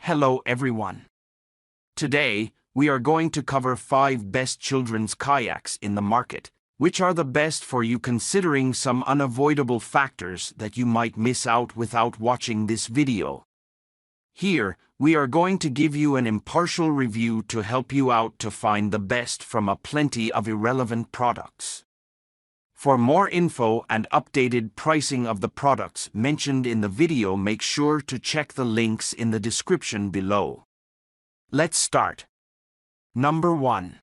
Hello everyone. Today, we are going to cover 5 best children's kayaks in the market, which are the best for you considering some unavoidable factors that you might miss out without watching this video. Here, we are going to give you an impartial review to help you out to find the best from a plenty of irrelevant products. For more info and updated pricing of the products mentioned in the video, make sure to check the links in the description below. Let's start. Number 1.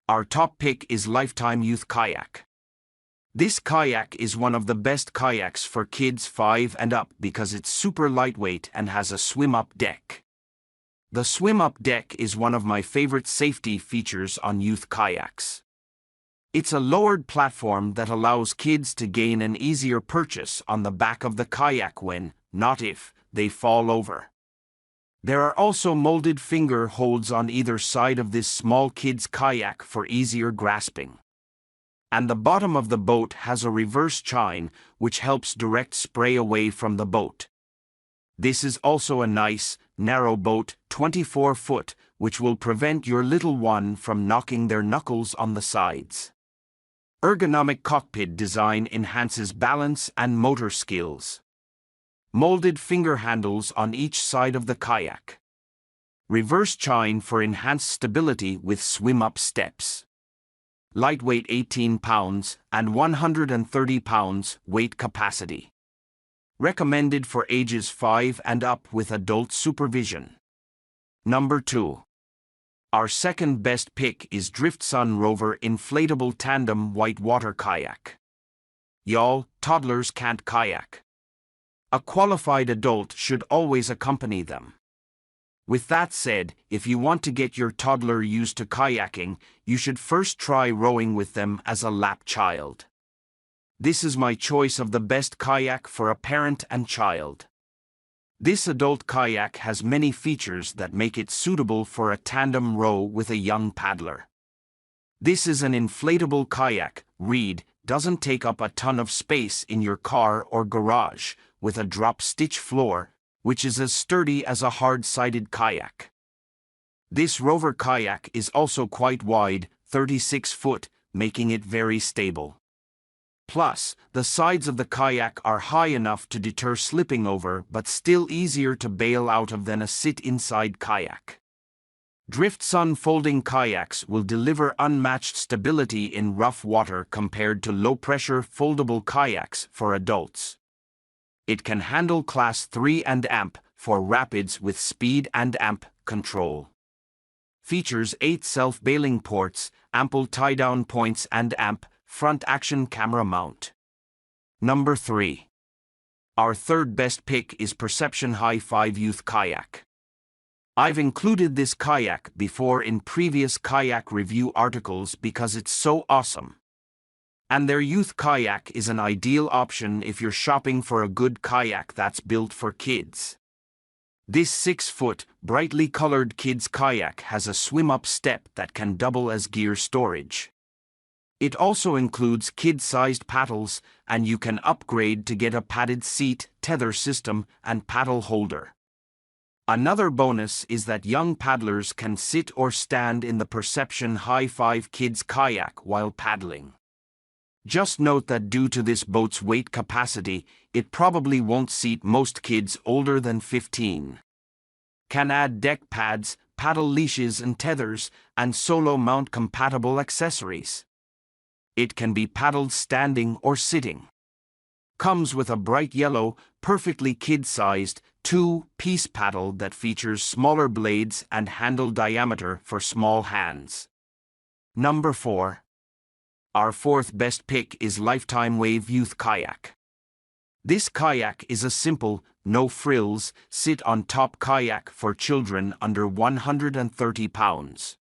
Our top pick is Lifetime Youth Kayak. This kayak is one of the best kayaks for kids 5 and up because it's super lightweight and has a swim-up deck. The swim-up deck is one of my favorite safety features on youth kayaks. It's a lowered platform that allows kids to gain an easier purchase on the back of the kayak when, not if, they fall over. There are also molded finger holds on either side of this small kid's kayak for easier grasping. And the bottom of the boat has a reverse chine, which helps direct spray away from the boat. This is also a nice, narrow boat, 24 foot, which will prevent your little one from knocking their knuckles on the sides. Ergonomic cockpit design enhances balance and motor skills. Molded finger handles on each side of the kayak. Reverse chine for enhanced stability with swim-up steps. Lightweight 18 pounds and 130 pounds weight capacity. Recommended for ages 5 and up with adult supervision. Number 2. Our second best pick is Driftsun Rover Inflatable Tandem Whitewater Kayak. Y'all, toddlers can't kayak. A qualified adult should always accompany them. With that said, if you want to get your toddler used to kayaking, you should first try rowing with them as a lap child. This is my choice of the best kayak for a parent and child. This adult kayak has many features that make it suitable for a tandem row with a young paddler. This is an inflatable kayak, doesn't take up a ton of space in your car or garage, with a drop-stitch floor, which is as sturdy as a hard-sided kayak. This Rover kayak is also quite wide, 36 foot, making it very stable. Plus, the sides of the kayak are high enough to deter slipping over but still easier to bail out of than a sit-inside kayak. Driftsun folding kayaks will deliver unmatched stability in rough water compared to low-pressure foldable kayaks for adults. It can handle Class 3 and AMP for rapids with speed and AMP control. Features 8 self-bailing ports, ample tie-down points and AMP front action camera mount. Number 3. Our third best pick is Perception High 5 Youth Kayak. I've included this kayak before in previous kayak review articles because it's so awesome. And their youth kayak is an ideal option if you're shopping for a good kayak that's built for kids. This 6-foot, brightly colored kids kayak has a swim-up step that can double as gear storage. It also includes kid-sized paddles, and you can upgrade to get a padded seat, tether system, and paddle holder. Another bonus is that young paddlers can sit or stand in the Perception High 5 Kids kayak while paddling. Just note that due to this boat's weight capacity, it probably won't seat most kids older than 15. Can add deck pads, paddle leashes and tethers, and solo mount compatible accessories. It can be paddled standing or sitting. Comes with a bright yellow, perfectly kid-sized, 2-piece paddle that features smaller blades and handle diameter for small hands. Number 4. Our fourth best pick is Lifetime Wave Youth Kayak. This kayak is a simple, no-frills, sit-on-top kayak for children under 130 pounds.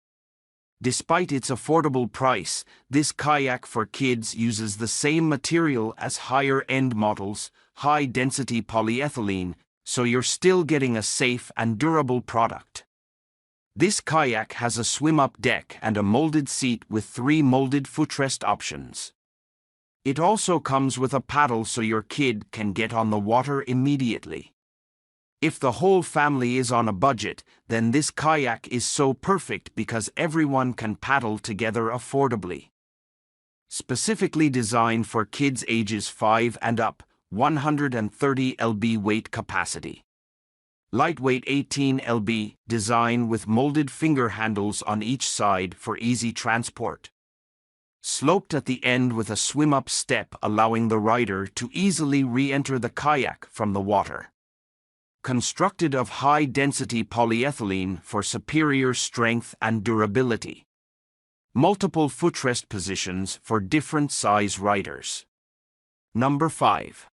Despite its affordable price, this kayak for kids uses the same material as higher-end models, high-density polyethylene, so you're still getting a safe and durable product. This kayak has a swim-up deck and a molded seat with 3 molded footrest options. It also comes with a paddle so your kid can get on the water immediately. If the whole family is on a budget, then this kayak is so perfect because everyone can paddle together affordably. Specifically designed for kids ages 5 and up, 130 lb weight capacity. Lightweight 18 lb, design with molded finger handles on each side for easy transport. Sloped at the end with a swim-up step allowing the rider to easily re-enter the kayak from the water. Constructed of high-density polyethylene for superior strength and durability. Multiple footrest positions for different size riders. Number 5.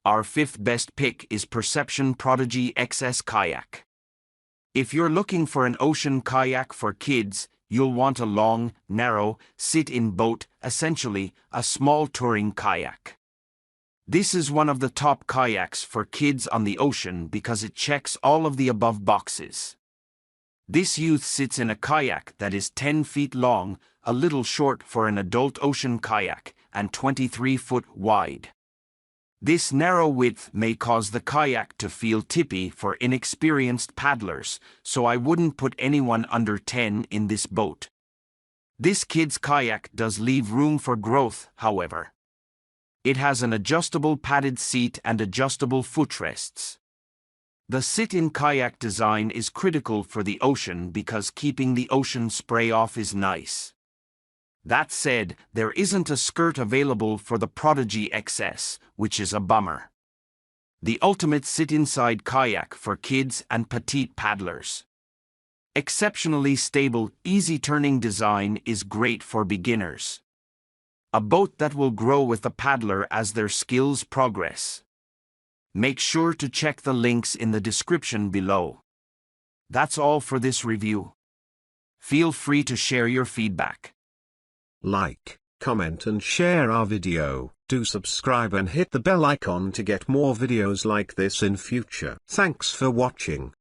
Our fifth best pick is Perception Prodigy XS Kayak. If you're looking for an ocean kayak for kids, you'll want a long, narrow, sit-in boat, essentially a small touring kayak. This is one of the top kayaks for kids on the ocean because it checks all of the above boxes. This youth sits in a kayak that is 10 feet long, a little short for an adult ocean kayak, and 23 foot wide. This narrow width may cause the kayak to feel tippy for inexperienced paddlers, so I wouldn't put anyone under 10 in this boat. This kid's kayak does leave room for growth, however. It has an adjustable padded seat and adjustable footrests. The sit-in kayak design is critical for the ocean because keeping the ocean spray off is nice. That said, there isn't a skirt available for the Prodigy XS, which is a bummer. The ultimate sit-inside kayak for kids and petite paddlers. Exceptionally stable, easy-turning design is great for beginners. A boat that will grow with the paddler as their skills progress. Make sure to check the links in the description below. That's all for this review. Feel free to share your feedback. Like, comment and share our video. Do subscribe and hit the bell icon to get more videos like this in future. Thanks for watching.